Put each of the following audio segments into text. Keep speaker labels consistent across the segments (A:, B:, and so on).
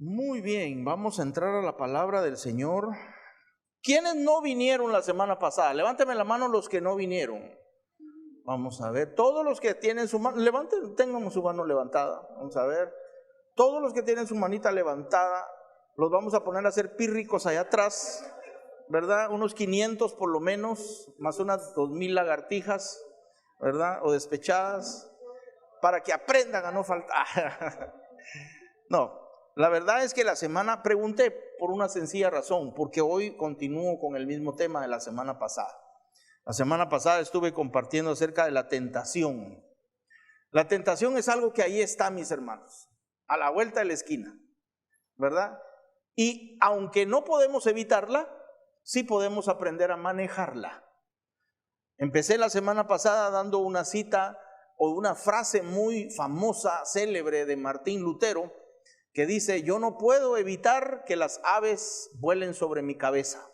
A: Muy bien, vamos a entrar a la palabra del Señor. ¿Quiénes no vinieron la semana pasada? Levánteme la mano los que no vinieron. Vamos a ver, todos los que tienen su mano, tengan su mano levantada. Vamos a ver, todos los que tienen su manita levantada, los vamos a poner a hacer pírricos allá atrás, ¿verdad? Unos 500 por lo menos, más unas 2000 lagartijas, ¿verdad? O despechadas, para que aprendan a no faltar. No, la verdad es que la semana pregunté por una sencilla razón, porque hoy continúo con el mismo tema de la semana pasada. La semana pasada estuve compartiendo acerca de la tentación. La tentación es algo que ahí está, mis hermanos, a la vuelta de la esquina, ¿verdad? Y aunque no podemos evitarla, sí podemos aprender a manejarla. Empecé la semana pasada dando una cita o una frase muy famosa, célebre de Martín Lutero, que dice: yo no puedo evitar que las aves vuelen sobre mi cabeza,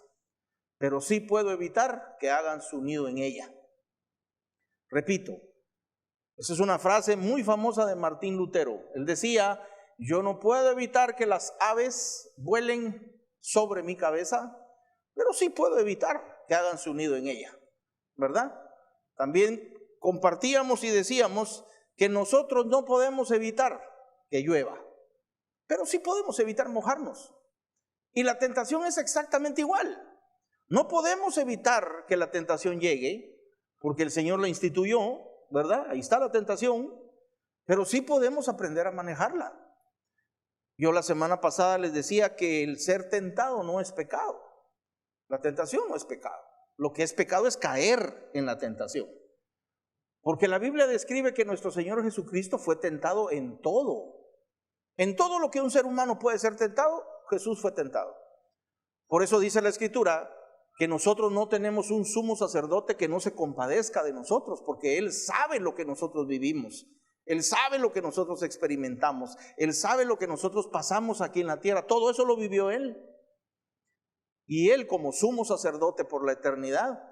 A: pero sí puedo evitar que hagan su nido en ella. Repito, esa es una frase muy famosa de Martín Lutero. Él decía: yo no puedo evitar que las aves vuelen sobre mi cabeza, pero sí puedo evitar que hagan su nido en ella, ¿verdad? También compartíamos y decíamos que nosotros no podemos evitar que llueva, pero sí podemos evitar mojarnos. Y la tentación es exactamente igual. No podemos evitar que la tentación llegue, porque el Señor la instituyó, ¿verdad? Ahí está la tentación, pero sí podemos aprender a manejarla. Yo la semana pasada les decía que el ser tentado no es pecado. La tentación no es pecado. Lo que es pecado es caer en la tentación. Porque la Biblia describe que nuestro Señor Jesucristo fue tentado en todo. En todo lo que un ser humano puede ser tentado, Jesús fue tentado. Por eso dice la Escritura que nosotros no tenemos un sumo sacerdote que no se compadezca de nosotros, porque Él sabe lo que nosotros vivimos. Él sabe lo que nosotros experimentamos. Él sabe lo que nosotros pasamos aquí en la tierra. Todo eso lo vivió Él. Y Él, como sumo sacerdote por la eternidad,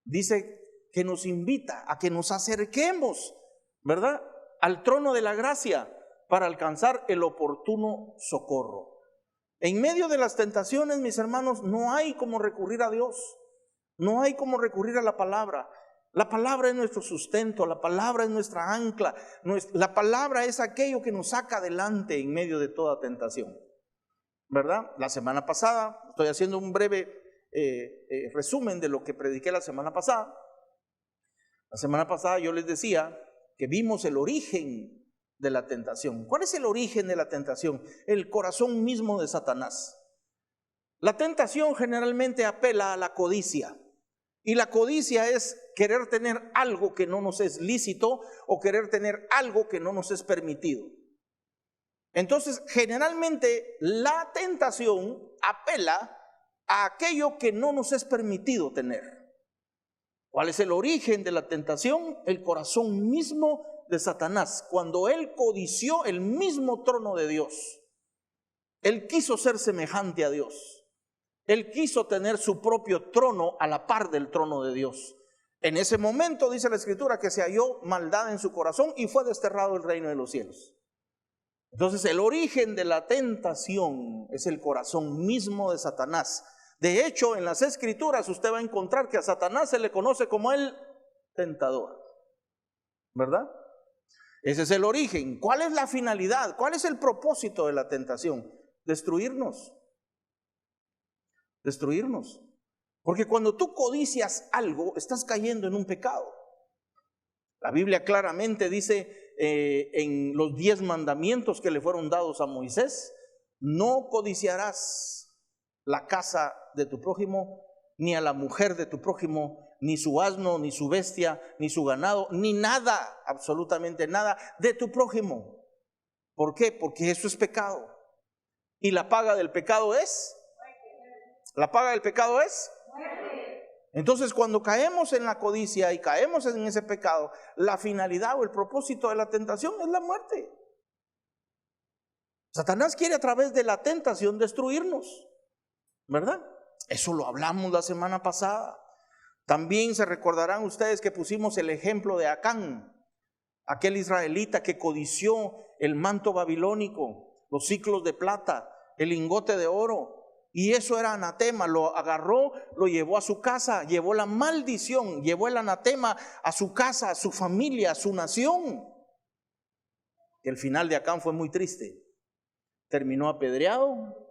A: dice que nos invita a que nos acerquemos, ¿verdad?, al trono de la gracia para alcanzar el oportuno socorro. En medio de las tentaciones, mis hermanos, no hay como recurrir a Dios. No hay como recurrir a la palabra. La palabra es nuestro sustento, la palabra es nuestra ancla, la palabra es aquello que nos saca adelante en medio de toda tentación, ¿verdad? La semana pasada, estoy haciendo un breve resumen de lo que prediqué la semana pasada. La semana pasada yo les decía que vimos el origen de la tentación. ¿Cuál es el origen de la tentación? El corazón mismo de Satanás. La tentación generalmente apela a la codicia. Y la codicia es querer tener algo que no nos es lícito o querer tener algo que no nos es permitido. Entonces, generalmente la tentación apela a aquello que no nos es permitido tener. ¿Cuál es el origen de la tentación? El corazón mismo de Satanás. Cuando él codició el mismo trono de Dios, él quiso ser semejante a Dios. Él quiso tener su propio trono a la par del trono de Dios. En ese momento dice la Escritura que se halló maldad en su corazón y fue desterrado el reino de los cielos. Entonces el origen de la tentación es el corazón mismo de Satanás. De hecho, en las Escrituras usted va a encontrar que a Satanás se le conoce como el tentador, ¿verdad? Ese es el origen. ¿Cuál es la finalidad? ¿Cuál es el propósito de la tentación? Destruirnos. Destruirnos. Porque cuando tú codicias algo, estás cayendo en un pecado. La Biblia claramente dice en los 10 mandamientos que le fueron dados a Moisés: no codiciarás la casa de tu prójimo, ni a la mujer de tu prójimo, ni su asno, ni su bestia, ni su ganado, ni nada, absolutamente nada de tu prójimo. ¿Por qué? Porque eso es pecado. Y la paga del pecado es... ¿La paga del pecado es? Entonces, cuando caemos en la codicia y caemos en ese pecado, la finalidad o el propósito de la tentación es la muerte. Satanás quiere a través de la tentación destruirnos, ¿verdad? Eso lo hablamos la semana pasada. También se recordarán ustedes que pusimos el ejemplo de Acán, aquel israelita que codició el manto babilónico, los siclos de plata, el lingote de oro. Y eso era anatema, lo agarró, lo llevó a su casa, llevó la maldición, llevó el anatema a su casa, a su familia, a su nación. El final de Acán fue muy triste. Terminó apedreado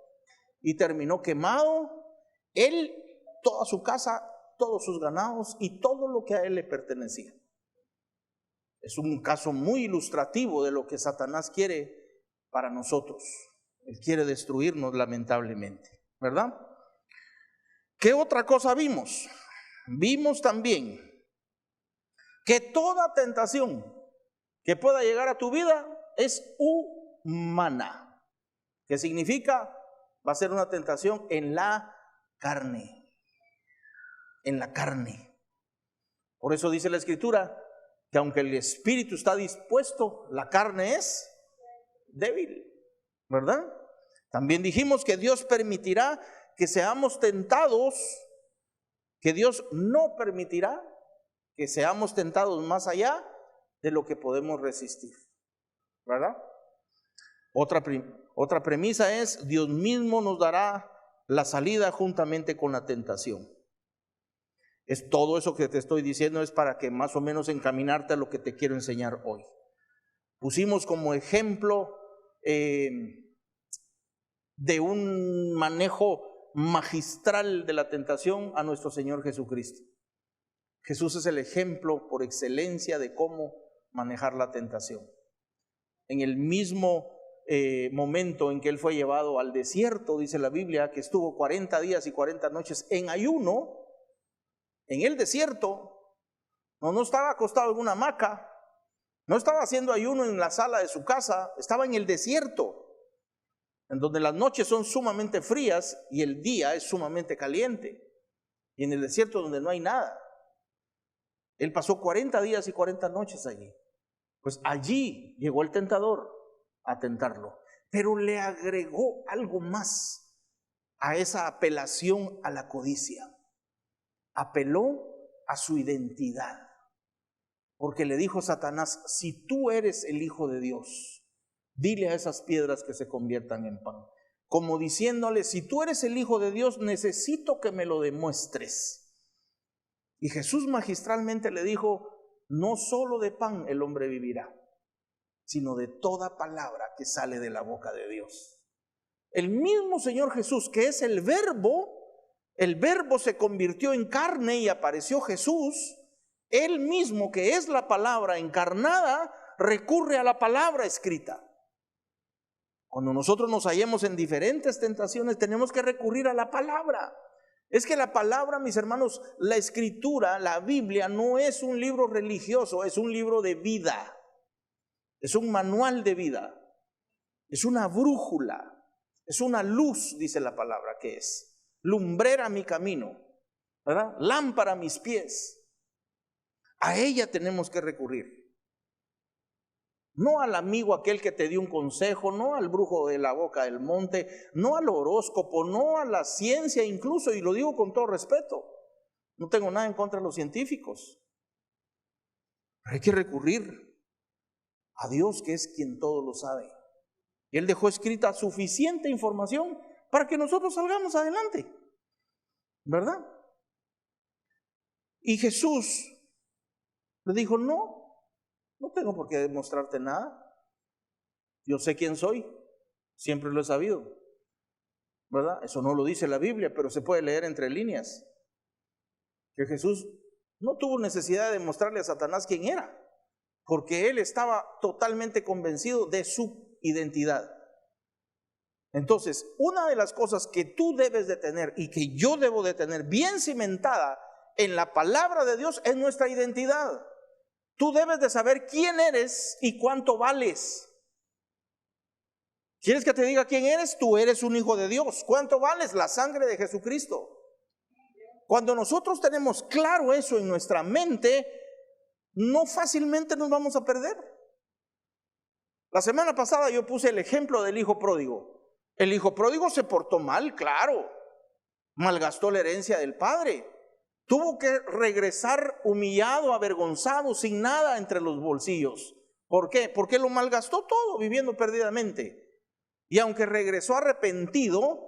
A: y terminó quemado. Él, toda su casa, todos sus ganados y todo lo que a él le pertenecía. Es un caso muy ilustrativo de lo que Satanás quiere para nosotros. Él quiere destruirnos lamentablemente, ¿verdad? ¿Qué otra cosa vimos? Vimos también que toda tentación que pueda llegar a tu vida es humana. ¿Qué significa? Va a ser una tentación en la carne. En la carne. Por eso dice la Escritura que aunque el espíritu está dispuesto, la carne es débil, ¿verdad? También dijimos que Dios permitirá que seamos tentados, que Dios no permitirá que seamos tentados más allá de lo que podemos resistir, ¿verdad? Otra premisa es: Dios mismo nos dará la salida juntamente con la tentación. Es todo eso que te estoy diciendo, es para que más o menos encaminarte a lo que te quiero enseñar hoy. Pusimos como ejemplo de un manejo magistral de la tentación a nuestro Señor Jesucristo. Jesús es el ejemplo por excelencia de cómo manejar la tentación. En el mismo momento en que Él fue llevado al desierto, dice la Biblia, que estuvo 40 días y 40 noches en ayuno, en el desierto. No estaba acostado en una hamaca, no estaba haciendo ayuno en la sala de su casa, estaba en el desierto, en donde las noches son sumamente frías y el día es sumamente caliente, y en el desierto donde no hay nada. Él pasó 40 días y 40 noches allí. Pues allí llegó el tentador a tentarlo, pero le agregó algo más a esa apelación a la codicia. Apeló a su identidad, porque le dijo Satanás: si tú eres el Hijo de Dios, dile a esas piedras que se conviertan en pan. Como diciéndole: si tú eres el Hijo de Dios, necesito que me lo demuestres. Y Jesús magistralmente le dijo: no solo de pan el hombre vivirá, sino de toda palabra que sale de la boca de Dios. El mismo Señor Jesús, que es el Verbo se convirtió en carne y apareció Jesús. Él mismo, que es la palabra encarnada, recurre a la palabra escrita. Cuando nosotros nos hallemos en diferentes tentaciones, tenemos que recurrir a la palabra. Es que la palabra, mis hermanos, la Escritura, la Biblia, no es un libro religioso, es un libro de vida. Es un manual de vida. Es una brújula. Es una luz, dice la palabra que es. Lumbrera mi camino, ¿verdad? Lámpara a mis pies. A ella tenemos que recurrir. No al amigo aquel que te dio un consejo, no al brujo de la boca del monte, no al horóscopo, no a la ciencia incluso, y lo digo con todo respeto. No tengo nada en contra de los científicos. Pero hay que recurrir a Dios, que es quien todo lo sabe. Y Él dejó escrita suficiente información para que nosotros salgamos adelante, ¿verdad? Y Jesús le dijo: no tengo por qué demostrarte nada. Yo sé quién soy, siempre lo he sabido, ¿verdad? Eso no lo dice la Biblia, pero se puede leer entre líneas. Que Jesús no tuvo necesidad de demostrarle a Satanás quién era, porque Él estaba totalmente convencido de su identidad. Entonces, una de las cosas que tú debes de tener y que yo debo de tener bien cimentada en la palabra de Dios es nuestra identidad. Tú debes de saber quién eres y cuánto vales. ¿Quieres que te diga quién eres? Tú eres un hijo de Dios. ¿Cuánto vales? La sangre de Jesucristo. Cuando nosotros tenemos claro eso en nuestra mente, no fácilmente nos vamos a perder. La semana pasada yo puse el ejemplo del hijo pródigo. El hijo pródigo se portó mal, claro. Malgastó la herencia del padre. Tuvo que regresar humillado, avergonzado, sin nada entre los bolsillos. ¿Por qué? Porque lo malgastó todo viviendo perdidamente. Y aunque regresó arrepentido,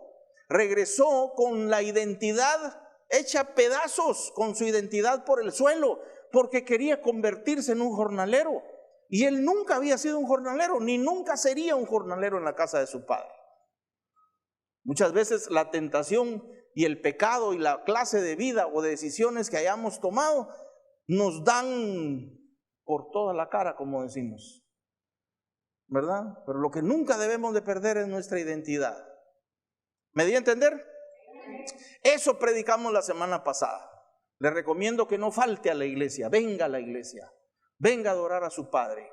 A: regresó con la identidad hecha pedazos, con su identidad por el suelo, porque quería convertirse en un jornalero. Y él nunca había sido un jornalero, ni nunca sería un jornalero en la casa de su padre. Muchas veces la tentación y el pecado y la clase de vida o de decisiones que hayamos tomado nos dan por toda la cara, como decimos, ¿verdad? Pero lo que nunca debemos de perder es nuestra identidad. ¿Me di a entender? Eso predicamos la semana pasada. Le recomiendo que no falte a la iglesia, venga a la iglesia, venga a adorar a su Padre.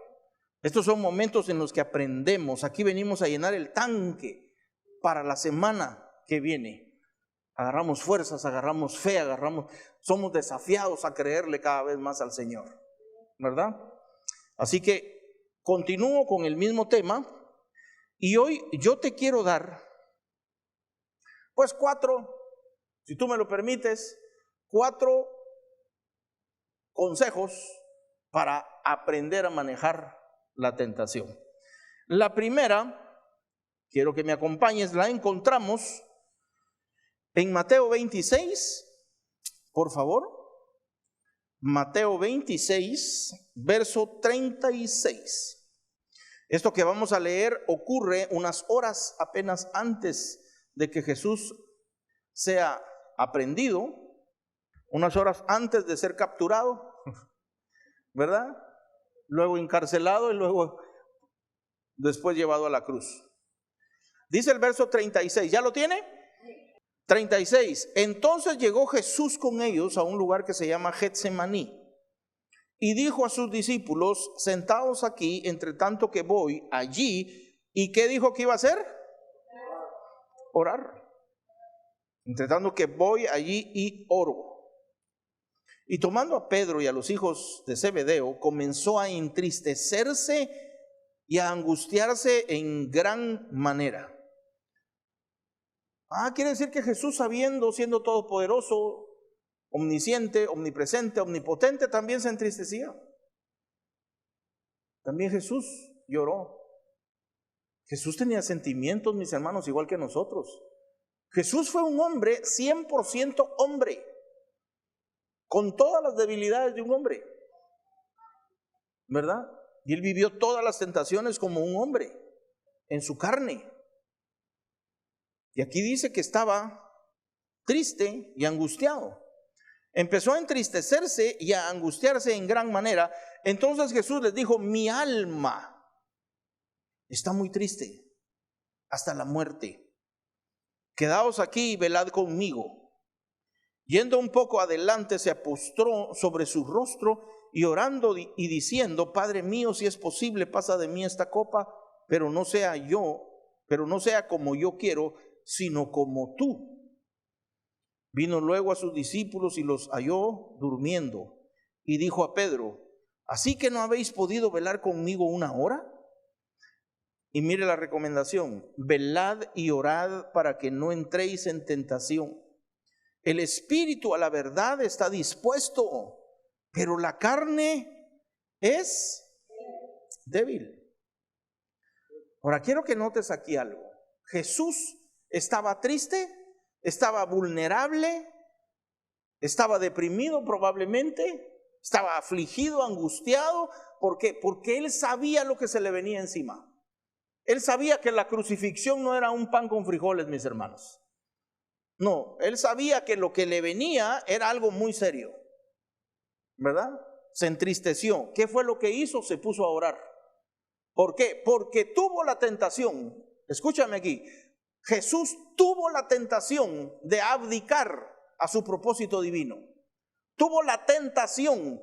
A: Estos son momentos en los que aprendemos. Aquí venimos a llenar el tanque para la semana que viene. Agarramos fuerzas, agarramos fe, somos desafiados a creerle cada vez más al Señor, ¿verdad? Así que continúo con el mismo tema y hoy yo te quiero dar pues 4, si tú me lo permites, 4 consejos para aprender a manejar la tentación. La primera, quiero que me acompañes, la encontramos en Mateo 26, por favor. Mateo 26, verso 36. Esto que vamos a leer ocurre unas horas apenas antes de que Jesús sea aprehendido, unas horas antes de ser capturado, ¿verdad? Luego encarcelado y luego después llevado a la cruz. Dice el verso 36, ¿ya lo tiene? 36, entonces llegó Jesús con ellos a un lugar que se llama Getsemaní y dijo a sus discípulos, sentaos aquí entre tanto que voy allí. ¿Y qué dijo que iba a hacer? Orar. Entre tanto que voy allí y oro. Y tomando a Pedro y a los hijos de Zebedeo, comenzó a entristecerse y a angustiarse en gran manera. Quiere decir que Jesús, siendo todopoderoso, omnisciente, omnipresente, omnipotente, también se entristecía. También Jesús lloró. Jesús tenía sentimientos, mis hermanos, igual que nosotros. Jesús fue un hombre 100% hombre, con todas las debilidades de un hombre, ¿verdad? Y él vivió todas las tentaciones como un hombre, en su carne. Y aquí dice que estaba triste y angustiado. Empezó a entristecerse y a angustiarse en gran manera. Entonces Jesús les dijo, mi alma está muy triste hasta la muerte. Quedaos aquí y velad conmigo. Yendo un poco adelante, se postró sobre su rostro y orando y diciendo, Padre mío, si es posible, pasa de mí esta copa, pero no sea como yo quiero, sino como tú. Vino luego a sus discípulos y los halló durmiendo y dijo a Pedro, ¿así que no habéis podido velar conmigo una hora? Y mire la recomendación, velad y orad para que no entréis en tentación. El espíritu a la verdad está dispuesto, pero la carne es débil. Ahora quiero que notes aquí algo. Jesús estaba triste, estaba vulnerable, estaba deprimido probablemente, estaba afligido, angustiado. ¿Por qué? Porque él sabía lo que se le venía encima. Él sabía que la crucifixión no era un pan con frijoles, mis hermanos. No, él sabía que lo que le venía era algo muy serio, ¿verdad? Se entristeció. ¿Qué fue lo que hizo? Se puso a orar. ¿Por qué? Porque tuvo la tentación. Escúchame aquí. Jesús tuvo la tentación de abdicar a su propósito divino. Tuvo la tentación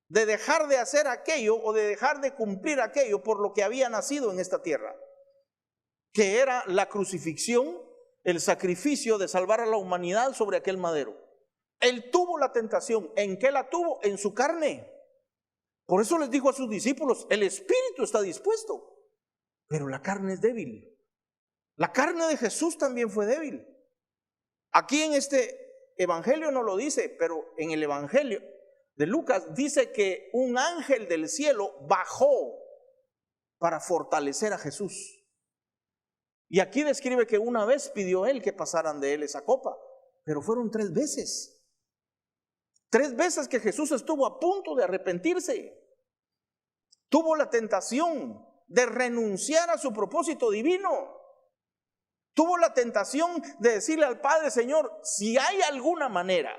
A: de dejar de hacer aquello o de dejar de cumplir aquello por lo que había nacido en esta tierra, que era la crucifixión, el sacrificio de salvar a la humanidad sobre aquel madero. Él tuvo la tentación. ¿En qué la tuvo? En su carne. Por eso les dijo a sus discípulos, el espíritu está dispuesto, pero la carne es débil. La carne de Jesús también fue débil. Aquí en este evangelio no lo dice, pero en el evangelio de Lucas dice que un ángel del cielo bajó para fortalecer a Jesús. Y aquí describe que una vez pidió él que pasaran de él esa copa, pero fueron 3 veces. 3 veces que Jesús estuvo a punto de arrepentirse. Tuvo la tentación de renunciar a su propósito divino. Tuvo la tentación de decirle al Padre: Señor, si hay alguna manera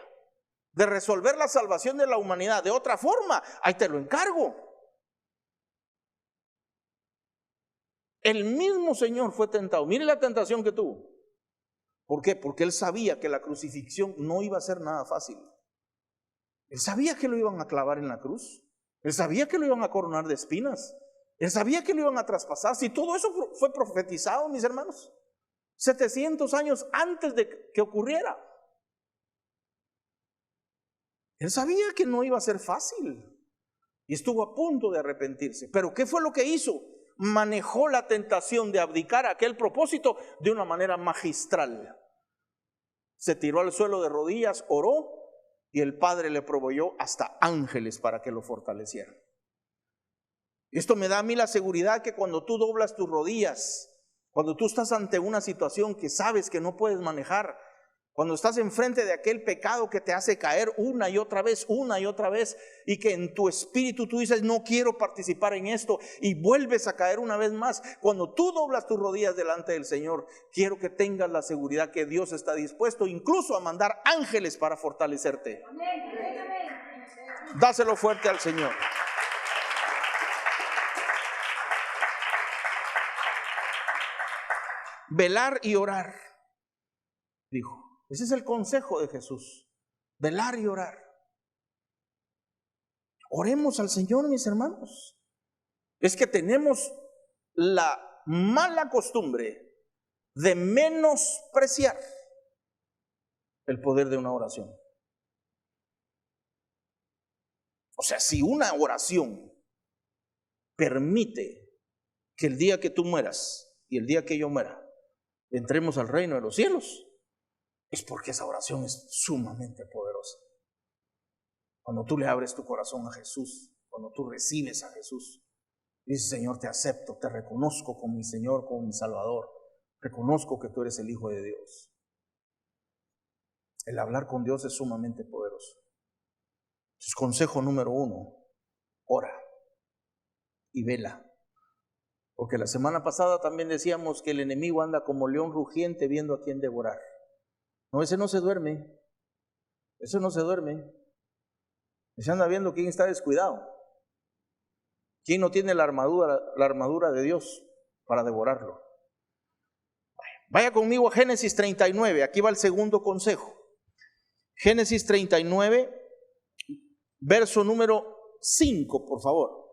A: de resolver la salvación de la humanidad de otra forma, ahí te lo encargo. El mismo Señor fue tentado. Mire la tentación que tuvo. ¿Por qué? Porque él sabía que la crucifixión no iba a ser nada fácil. Él sabía que lo iban a clavar en la cruz. Él sabía que lo iban a coronar de espinas. Él sabía que lo iban a traspasar. Si todo eso fue profetizado, mis hermanos, 700 años antes de que ocurriera. Él sabía que no iba a ser fácil y estuvo a punto de arrepentirse. Pero ¿qué fue lo que hizo? Manejó la tentación de abdicar a aquel propósito de una manera magistral. Se tiró al suelo de rodillas, oró, y el Padre le proveyó hasta ángeles para que lo fortalecieran. Esto me da a mí la seguridad que cuando tú doblas tus rodillas, cuando tú estás ante una situación que sabes que no puedes manejar, cuando estás enfrente de aquel pecado que te hace caer una y otra vez, y que en tu espíritu tú dices: no quiero participar en esto, y vuelves a caer una vez más, cuando tú doblas tus rodillas delante del Señor, quiero que tengas la seguridad que Dios está dispuesto incluso a mandar ángeles para fortalecerte. Dáselo fuerte al Señor. Velar y orar, dijo. Ese es el consejo de Jesús: velar y orar. Oremos al Señor, mis hermanos. Es que tenemos la mala costumbre de menospreciar el poder de una oración. O sea, si una oración permite que el día que tú mueras y el día que yo muera entremos al reino de los cielos, es porque esa oración es sumamente poderosa. Cuando tú le abres tu corazón a Jesús, cuando tú recibes a Jesús, dices: Señor, te acepto, te reconozco como mi Señor, como mi Salvador, reconozco que tú eres el Hijo de Dios. El hablar con Dios es sumamente poderoso. Entonces, consejo número 1, ora y vela. Porque la semana pasada también decíamos que el enemigo anda como león rugiente viendo a quién devorar. No, ese no se duerme. Ese no se duerme. Ese anda viendo quién está descuidado. Quién no tiene la armadura de Dios para devorarlo. Vaya conmigo a Génesis 39. Aquí va el segundo consejo. Génesis 39, verso número 5, por favor.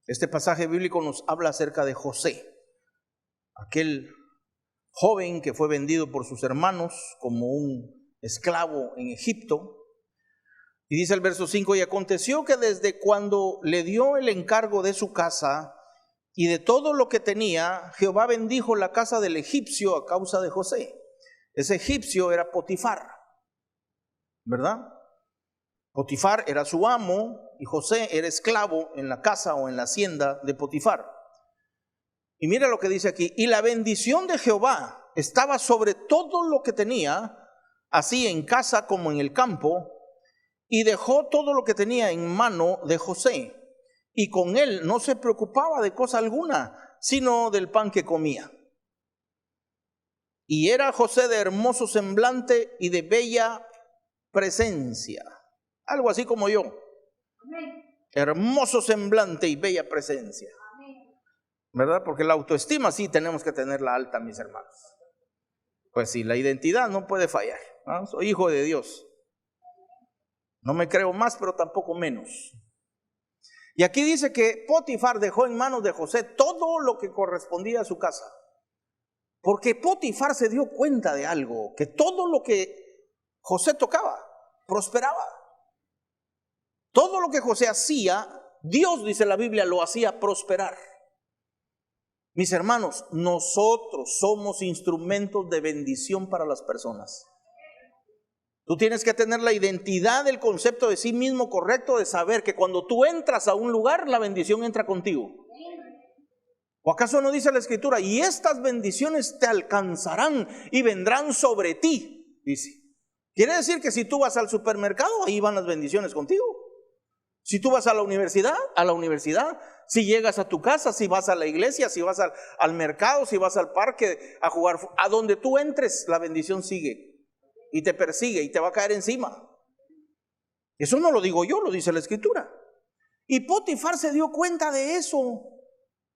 A: Este pasaje bíblico nos habla acerca de José, aquel joven que fue vendido por sus hermanos como un esclavo en Egipto. Y dice el verso 5: y aconteció que desde cuando le dio el encargo de su casa y de todo lo que tenía, Jehová bendijo la casa del egipcio a causa de José. Ese egipcio era Potifar, ¿verdad? Potifar era su amo y José era esclavo en la casa o en la hacienda de Potifar. Y mira lo que dice aquí: y la bendición de Jehová estaba sobre todo lo que tenía, así en casa como en el campo, y dejó todo lo que tenía en mano de José, y con él no se preocupaba de cosa alguna, sino del pan que comía. Y era José de hermoso semblante y de bella presencia. Algo así como yo. Hermoso semblante y bella presencia. ¿Verdad? Porque la autoestima sí tenemos que tenerla alta, mis hermanos. Pues sí, la identidad no puede fallar, ¿no? Soy hijo de Dios. No me creo más, pero tampoco menos. Y aquí dice que Potifar dejó en manos de José todo lo que correspondía a su casa. Porque Potifar se dio cuenta de algo, que todo lo que José tocaba, prosperaba. Todo lo que José hacía, Dios, dice la Biblia, lo hacía prosperar. Mis hermanos, nosotros somos instrumentos de bendición para las personas. Tú tienes que tener la identidad del concepto de sí mismo correcto, de saber que cuando tú entras a un lugar, la bendición entra contigo. ¿O acaso no dice la Escritura? Y estas bendiciones te alcanzarán y vendrán sobre ti, dice. Quiere decir que si tú vas al supermercado, ahí van las bendiciones contigo. Si tú vas a la universidad, si llegas a tu casa, si vas a la iglesia, si vas al mercado, si vas al parque a jugar, a donde tú entres, la bendición sigue y te persigue y te va a caer encima. Eso no lo digo yo, lo dice la Escritura. Y Potifar se dio cuenta de eso.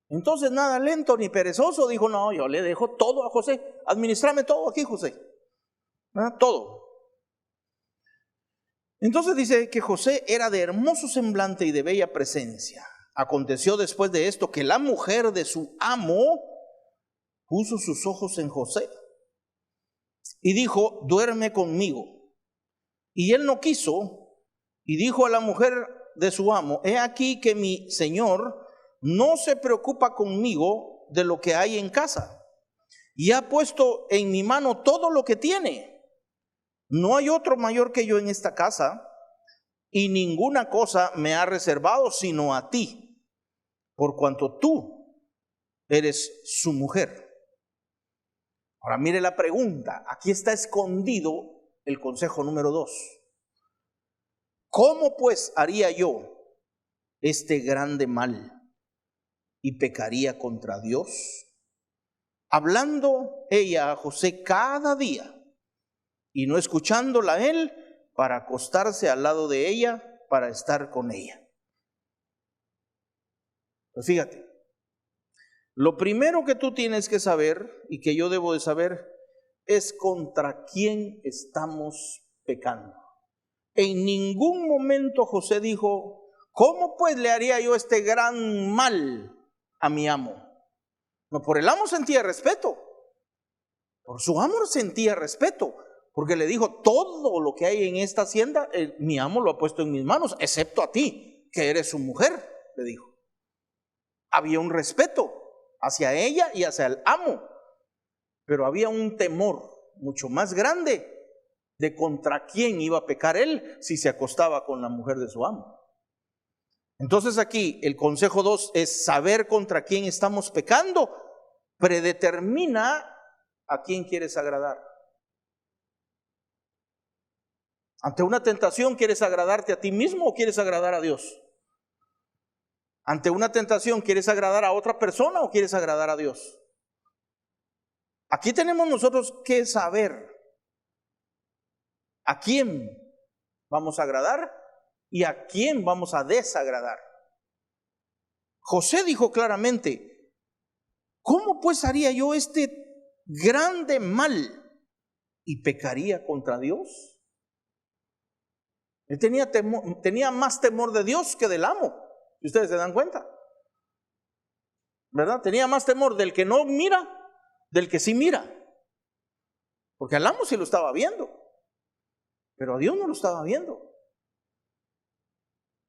A: Entonces nada lento ni perezoso, dijo, no, yo le dejo todo a José, administrame todo aquí, José, todo. Entonces dice que José era de hermoso semblante y de bella presencia. Aconteció después de esto que la mujer de su amo puso sus ojos en José y dijo, duerme conmigo. Y él no quiso y dijo a la mujer de su amo, he aquí que mi señor no se preocupa conmigo de lo que hay en casa y ha puesto en mi mano todo lo que tiene. No hay otro mayor que yo en esta casa y ninguna cosa me ha reservado sino a ti, por cuanto tú eres su mujer. Ahora mire la pregunta, aquí está escondido el consejo número 2. ¿Cómo pues haría yo este grande mal y pecaría contra Dios? Hablando ella a José cada día y no escuchándola a él para acostarse al lado de ella, para estar con ella. Pues fíjate, lo primero que tú tienes que saber y que yo debo de saber es contra quién estamos pecando. En ningún momento José dijo, ¿cómo pues le haría yo este gran mal a mi amo? No, por el amo sentía respeto, por su amo sentía respeto, porque le dijo, todo lo que hay en esta hacienda, mi amo lo ha puesto en mis manos, excepto a ti, que eres su mujer, le dijo. Había un respeto hacia ella y hacia el amo, pero había un temor mucho más grande de contra quién iba a pecar él si se acostaba con la mujer de su amo. Entonces aquí el consejo 2 es saber contra quién estamos pecando, predetermina a quién quieres agradar. Ante una tentación, ¿quieres agradarte a ti mismo o quieres agradar a Dios? Ante una tentación, ¿quieres agradar a otra persona o quieres agradar a Dios? Aquí tenemos nosotros que saber a quién vamos a agradar y a quién vamos a desagradar. José dijo claramente, ¿cómo pues haría yo este grande mal y pecaría contra Dios? Él tenía más temor de Dios que del amo, si ustedes se dan cuenta, ¿verdad? Tenía más temor del que no mira, del que sí mira, porque al amo sí lo estaba viendo, pero a Dios no lo estaba viendo.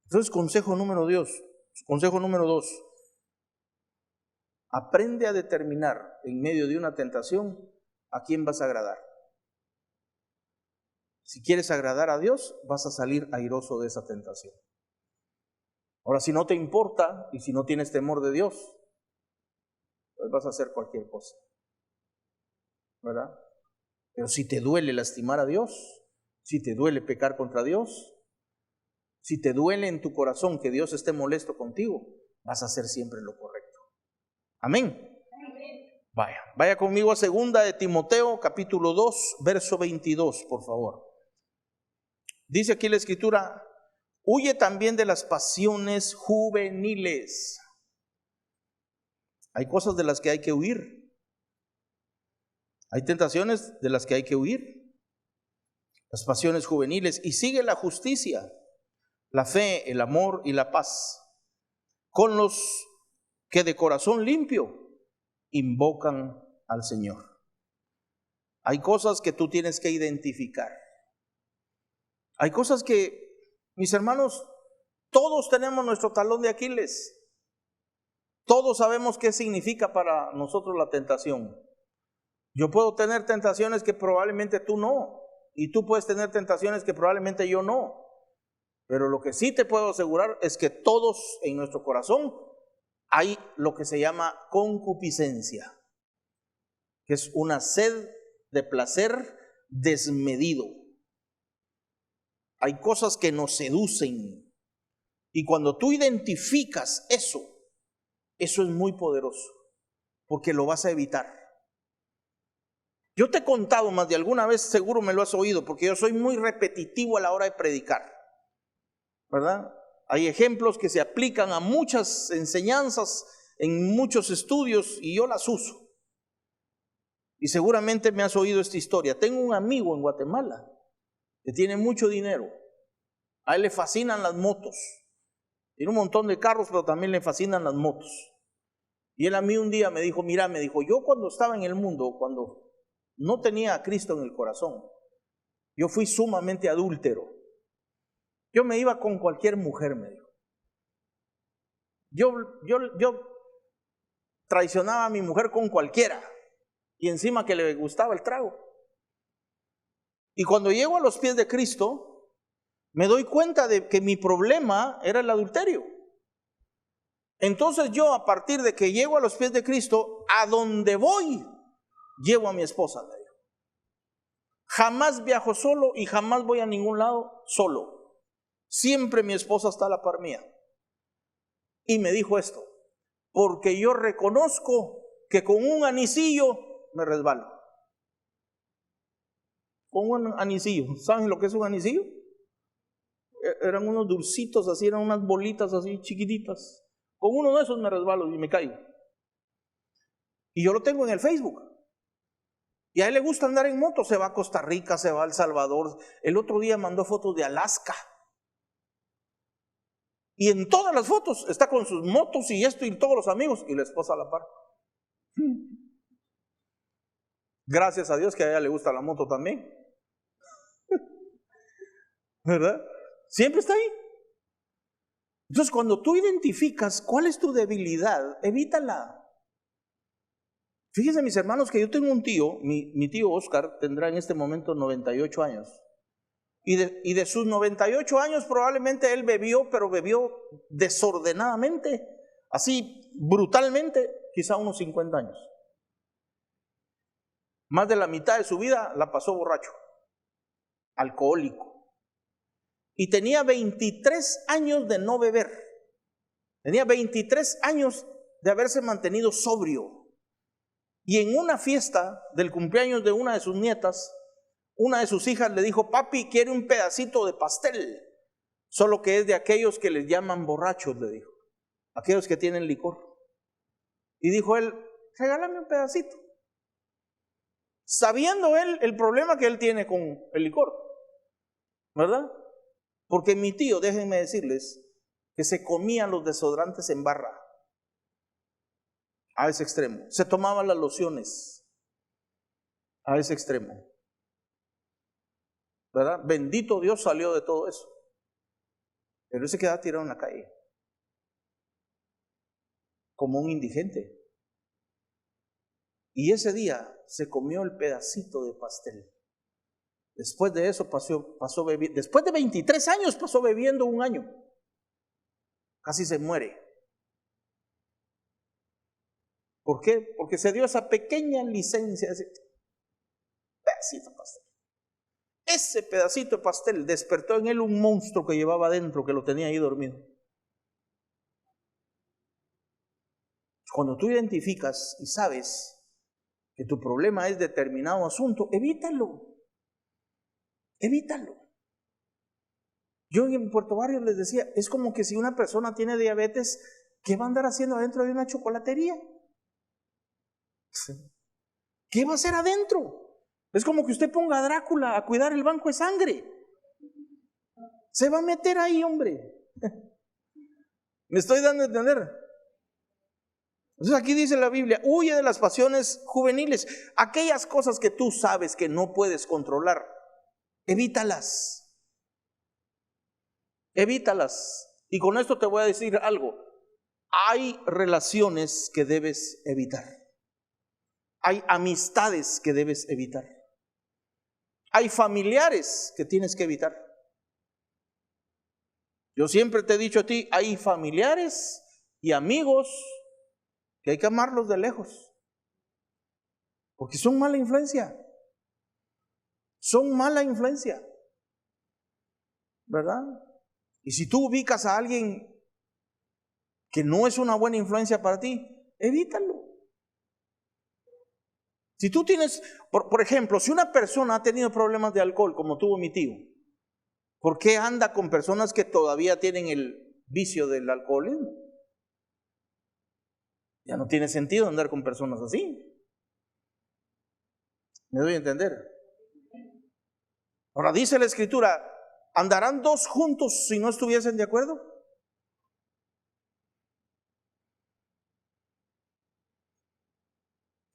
A: Entonces, consejo número 2, aprende a determinar en medio de una tentación a quién vas a agradar. Si quieres agradar a Dios, vas a salir airoso de esa tentación. Ahora, si no te importa y si no tienes temor de Dios, pues vas a hacer cualquier cosa, ¿verdad? Pero si te duele lastimar a Dios, si te duele pecar contra Dios, si te duele en tu corazón que Dios esté molesto contigo, vas a hacer siempre lo correcto. Amén. Vaya conmigo a 2 de Timoteo, capítulo 2, verso 22, por favor. Dice aquí la Escritura, huye también de las pasiones juveniles. Hay cosas de las que hay que huir. Hay tentaciones de las que hay que huir. Las pasiones juveniles. Y sigue la justicia, la fe, el amor y la paz, con los que de corazón limpio invocan al Señor. Hay cosas que tú tienes que identificar. Hay cosas que, mis hermanos, todos tenemos nuestro talón de Aquiles. Todos sabemos qué significa para nosotros la tentación. Yo puedo tener tentaciones que probablemente tú no, y tú puedes tener tentaciones que probablemente yo no. Pero lo que sí te puedo asegurar es que todos en nuestro corazón hay lo que se llama concupiscencia, que es una sed de placer desmedido. Hay cosas que nos seducen, y cuando tú identificas eso es muy poderoso, porque lo vas a evitar. Yo te he contado más de alguna vez, seguro me lo has oído, porque yo soy muy repetitivo a la hora de predicar, ¿verdad? Hay ejemplos que se aplican a muchas enseñanzas, en muchos estudios, y yo las uso. Y seguramente me has oído esta historia. Tengo un amigo en Guatemala que tiene mucho dinero. A él le fascinan las motos. Tiene un montón de carros, pero también le fascinan las motos. Y él a mí un día me dijo, mira, me dijo, yo cuando estaba en el mundo, cuando no tenía a Cristo en el corazón, yo fui sumamente adúltero. Yo me iba con cualquier mujer, me dijo. Yo traicionaba a mi mujer con cualquiera, y encima que le gustaba el trago. Y cuando llego a los pies de Cristo, me doy cuenta de que mi problema era el adulterio. Entonces yo, a partir de que llego a los pies de Cristo, a donde voy, llevo a mi esposa, me dijo. Jamás viajo solo y jamás voy a ningún lado solo. Siempre mi esposa está a la par mía. Y me dijo esto, porque yo reconozco que con un anisillo me resbalo. Con un anisillo. ¿Saben lo que es un anisillo? Eran unos dulcitos así, eran unas bolitas así chiquititas. Con uno de esos me resbalo y me caigo. Y yo lo tengo en el Facebook. Y a él le gusta andar en moto. Se va a Costa Rica, se va a El Salvador. El otro día mandó fotos de Alaska. Y en todas las fotos está con sus motos y esto y todos los amigos. Y la esposa a la par. Gracias a Dios que a ella le gusta la moto también. ¿Verdad? Siempre está ahí. Entonces, cuando tú identificas cuál es tu debilidad, evítala. Fíjense, mis hermanos, que yo tengo un tío, mi tío Oscar tendrá en este momento 98 años. Y de sus 98 años probablemente él bebió, pero bebió desordenadamente, así brutalmente, quizá unos 50 años. Más de la mitad de su vida la pasó borracho, alcohólico. Y tenía 23 años de no beber. Tenía 23 años de haberse mantenido sobrio. Y en una fiesta del cumpleaños de una de sus nietas, una de sus hijas le dijo, papi, quiere un pedacito de pastel. Solo que es de aquellos que les llaman borrachos, le dijo. Aquellos que tienen licor. Y dijo él, regálame un pedacito. Sabiendo él el problema que él tiene con el licor. ¿Verdad? Porque mi tío, déjenme decirles, que se comía los desodorantes en barra. A ese extremo. Se tomaban las lociones. A ese extremo. ¿Verdad? Bendito Dios salió de todo eso. Pero él se quedaba tirado en la calle. Como un indigente. Y ese día se comió el pedacito de pastel. Después de eso pasó bebiendo. Después de 23 años pasó bebiendo un año. Casi se muere. ¿Por qué? Porque se dio esa pequeña licencia, ese pedacito de pastel. Ese pedacito de pastel despertó en él un monstruo que llevaba adentro, que lo tenía ahí dormido. Cuando tú identificas y sabes que tu problema es determinado asunto, evítalo. Evítalo. Yo en Puerto Barrios les decía, es como que si una persona tiene diabetes, ¿qué va a andar haciendo adentro de una chocolatería? ¿Qué va a hacer adentro? Es como que usted ponga a Drácula a cuidar el banco de sangre. Se va a meter ahí, hombre. ¿Me estoy dando a entender? Entonces aquí dice la Biblia, huye de las pasiones juveniles. Aquellas cosas que tú sabes que no puedes controlar, evítalas. Evítalas. Y con esto te voy a decir algo. Hay relaciones que debes evitar. Hay amistades que debes evitar. Hay familiares que tienes que evitar. Yo siempre te he dicho a ti, hay familiares y amigos que hay que amarlos de lejos, porque son mala influencia. Son mala influencia, ¿verdad? Y si tú ubicas a alguien que no es una buena influencia para ti, evítalo. Si tú tienes, por ejemplo, si una persona ha tenido problemas de alcohol, como tuvo mi tío, ¿por qué anda con personas que todavía tienen el vicio del alcoholismo? Ya no tiene sentido andar con personas así. ¿Me doy a entender? Ahora dice la Escritura, ¿andarán dos juntos si no estuviesen de acuerdo?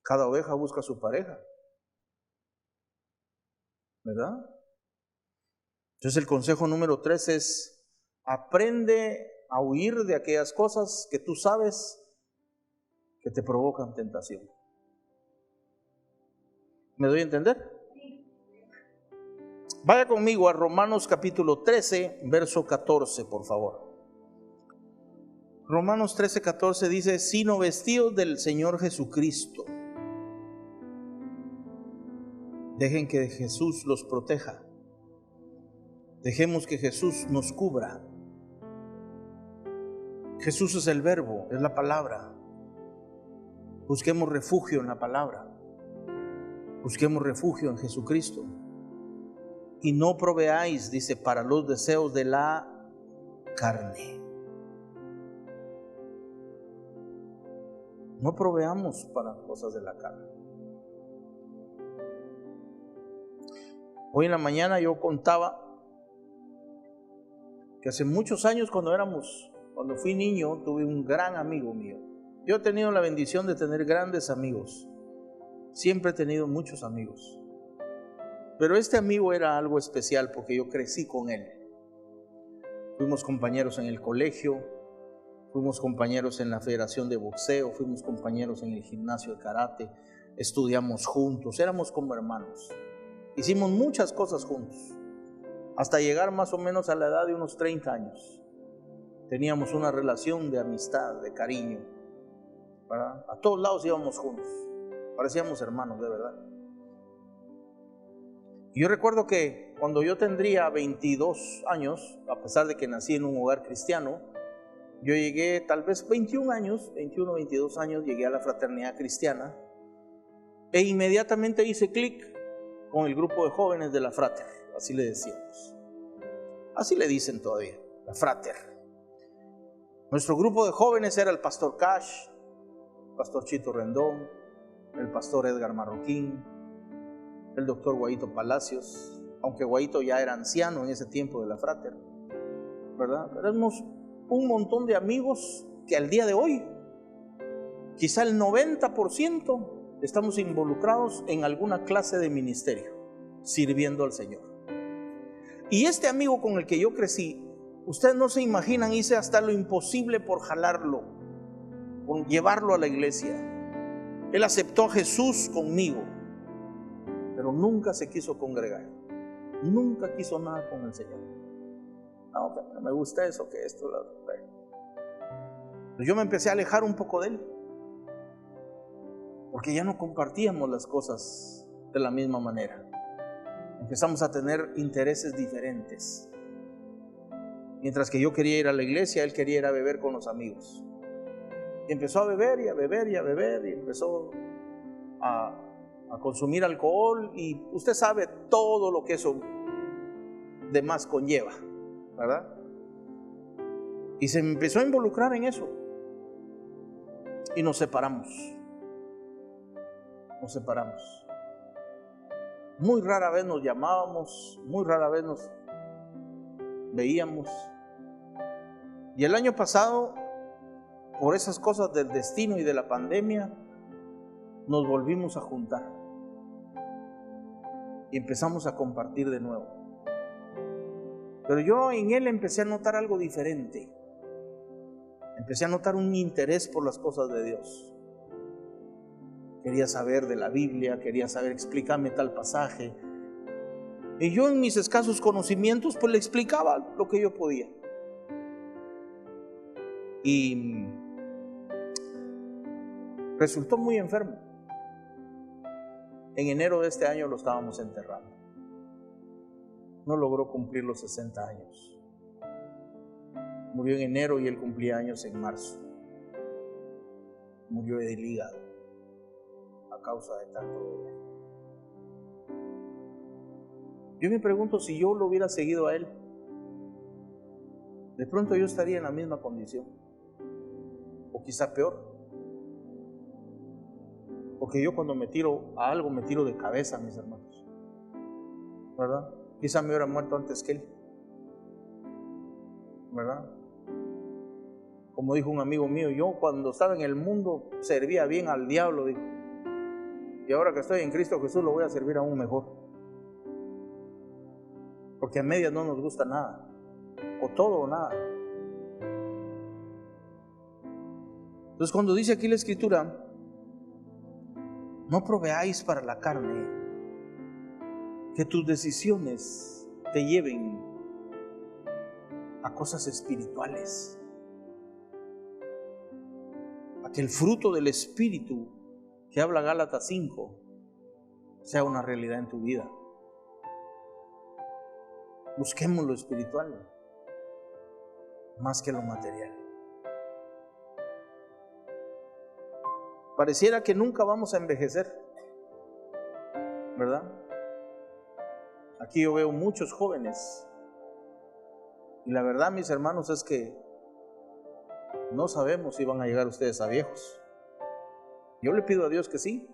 A: Cada oveja busca a su pareja, ¿verdad? Entonces el consejo número 3 es, aprende a huir de aquellas cosas que tú sabes que te provocan tentación. ¿Me doy a entender? Vaya conmigo a Romanos capítulo 13, verso 14, por favor. Romanos 13, 14 dice, sino vestidos del Señor Jesucristo. Dejen que Jesús los proteja. Dejemos que Jesús nos cubra. Jesús es el verbo, es la palabra. Busquemos refugio en la palabra. Busquemos refugio en Jesucristo. Y no proveáis, dice, para los deseos de la carne. No proveamos para cosas de la carne. Hoy en la mañana yo contaba que hace muchos años cuando fui niño, tuve un gran amigo mío. Yo he tenido la bendición de tener grandes amigos. Siempre he tenido muchos amigos. Pero este amigo era algo especial porque yo crecí con él. Fuimos compañeros en el colegio, fuimos compañeros en la federación de boxeo, fuimos compañeros en el gimnasio de karate, estudiamos juntos, éramos como hermanos. Hicimos muchas cosas juntos, hasta llegar más o menos a la edad de unos 30 años. Teníamos una relación de amistad, de cariño, ¿verdad? A todos lados íbamos juntos, parecíamos hermanos de verdad. Yo recuerdo que cuando yo tendría 22 años, a pesar de que nací en un hogar cristiano, yo llegué tal vez 21, 22 años, llegué a la fraternidad cristiana e inmediatamente hice clic con el grupo de jóvenes de la frater, así le decíamos. Así le dicen todavía, la frater. Nuestro grupo de jóvenes era el pastor Cash, el pastor Chito Rendón, el pastor Edgar Marroquín, el doctor Guaito Palacios, aunque Guaito ya era anciano en ese tiempo de la frater, ¿verdad? Éramos un montón de amigos que al día de hoy, quizá el 90% estamos involucrados en alguna clase de ministerio, sirviendo al Señor. Y este amigo con el que yo crecí, ustedes no se imaginan, hice hasta lo imposible por jalarlo, por llevarlo a la iglesia. Él aceptó a Jesús conmigo, pero nunca se quiso congregar, nunca quiso nada con el Señor. No, que me gusta eso, que esto, yo me empecé a alejar un poco de él, porque ya no compartíamos las cosas de la misma manera. Empezamos a tener intereses diferentes. Mientras que yo quería ir a la iglesia, él quería ir a beber con los amigos. Y empezó a beber y a beber y a beber, y empezó a consumir alcohol, y usted sabe todo lo que eso demás conlleva, ¿verdad? Y se empezó a involucrar en eso. Y nos separamos. Muy rara vez nos llamábamos, muy rara vez nos veíamos. Y el año pasado, por esas cosas del destino y de la pandemia, nos volvimos a juntar y empezamos a compartir de nuevo. Pero yo en él empecé a notar algo diferente. Empecé a notar un interés por las cosas de Dios. Quería saber de la Biblia, quería saber, explícame tal pasaje. Y yo en mis escasos conocimientos pues le explicaba lo que yo podía. Y Resultó muy enfermo. En enero de este año lo estábamos enterrando. No logró cumplir los 60 años. Murió en enero y él cumplía años en marzo. Murió del hígado a causa de tanto dolor. Yo me pregunto si yo lo hubiera seguido a él, de pronto yo estaría en la misma condición, o quizá peor, porque yo cuando me tiro a algo me tiro de cabeza, mis hermanos, ¿verdad? Quizá me hubiera muerto antes que él, ¿verdad? Como dijo un amigo mío, yo cuando estaba en el mundo servía bien al diablo, dijo, y ahora que estoy en Cristo Jesús lo voy a servir aún mejor, porque a medias no nos gusta nada, o todo o nada. Entonces cuando dice aquí la Escritura, no proveáis para la carne, que tus decisiones te lleven a cosas espirituales, a que el fruto del Espíritu que habla Gálatas 5 sea una realidad en tu vida. Busquemos lo espiritual más que lo material. Pareciera que nunca vamos a envejecer, ¿verdad? Aquí yo veo muchos jóvenes y la verdad, mis hermanos, es que no sabemos si van a llegar ustedes a viejos. Yo le pido a Dios que sí.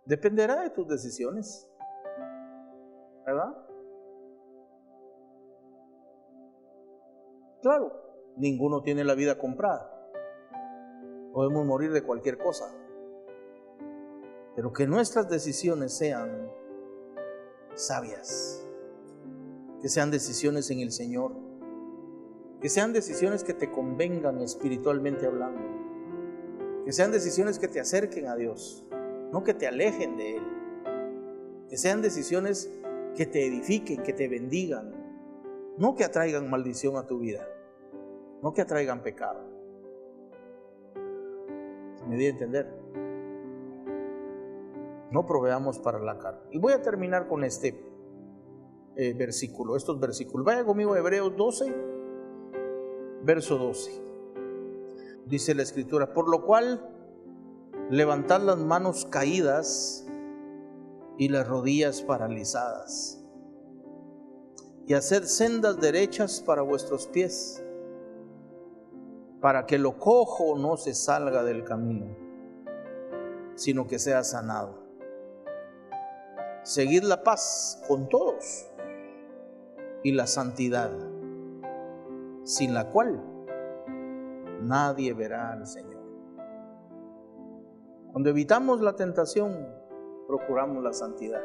A: Dependerá de tus decisiones, ¿verdad? Claro, ninguno tiene la vida comprada. Podemos morir de cualquier cosa. Pero que nuestras decisiones sean sabias. Que sean decisiones en el Señor. Que sean decisiones que te convengan espiritualmente hablando. Que sean decisiones que te acerquen a Dios, no que te alejen de Él. Que sean decisiones que te edifiquen, que te bendigan, no que atraigan maldición a tu vida, no que atraigan pecado. ¿Me di a entender? No proveamos para la carne. Y voy a terminar con este versículo, estos versículos. Vaya conmigo a Hebreos 12, verso 12. Dice la Escritura: por lo cual levantad las manos caídas y las rodillas paralizadas, y haced sendas derechas para vuestros pies, para que lo cojo no se salga del camino, sino que sea sanado. Seguid la paz con todos y la santidad, sin la cual nadie verá al Señor. Cuando evitamos la tentación, procuramos la santidad.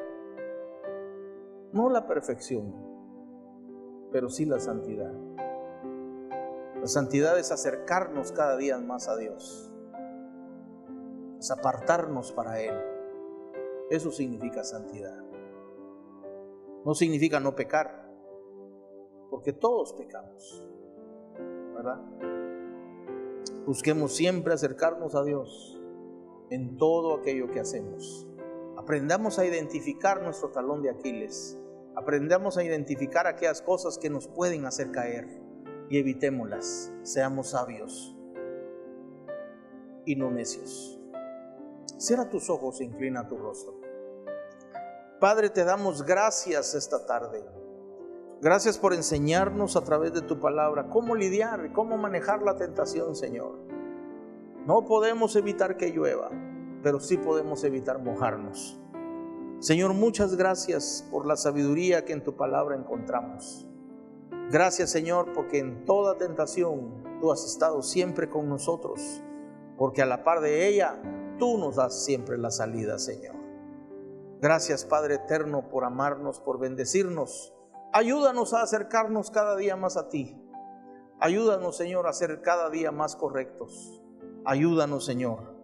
A: No la perfección, pero sí la santidad. La santidad es acercarnos cada día más a Dios, es apartarnos para Él. Eso significa santidad. No significa no pecar, porque todos pecamos, ¿verdad? Busquemos siempre acercarnos a Dios en todo aquello que hacemos. Aprendamos a identificar nuestro talón de Aquiles. Aprendamos a identificar aquellas cosas que nos pueden hacer caer y evitémoslas. Seamos sabios y no necios. Cierra tus ojos e inclina tu rostro. Padre, te damos gracias esta tarde. Gracias por enseñarnos a través de tu palabra cómo lidiar y cómo manejar la tentación, Señor. No podemos evitar que llueva, pero sí podemos evitar mojarnos. Señor, muchas gracias por la sabiduría que en tu palabra encontramos. Gracias, Señor, porque en toda tentación tú has estado siempre con nosotros, porque a la par de ella tú nos das siempre la salida, Señor. Gracias, Padre eterno, por amarnos, por bendecirnos. Ayúdanos a acercarnos cada día más a ti. Ayúdanos, Señor, a ser cada día más correctos. Ayúdanos, Señor,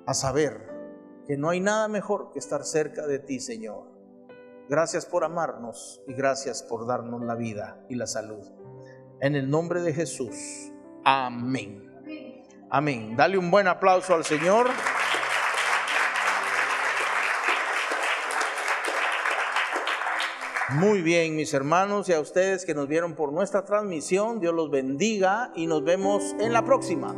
A: a saber que no hay nada mejor que estar cerca de ti, Señor. Gracias por amarnos y gracias por darnos la vida y la salud. En el nombre de Jesús. Amén. Amén. Dale un buen aplauso al Señor. Muy bien, mis hermanos, y a ustedes que nos vieron por nuestra transmisión, Dios los bendiga y nos vemos en la próxima.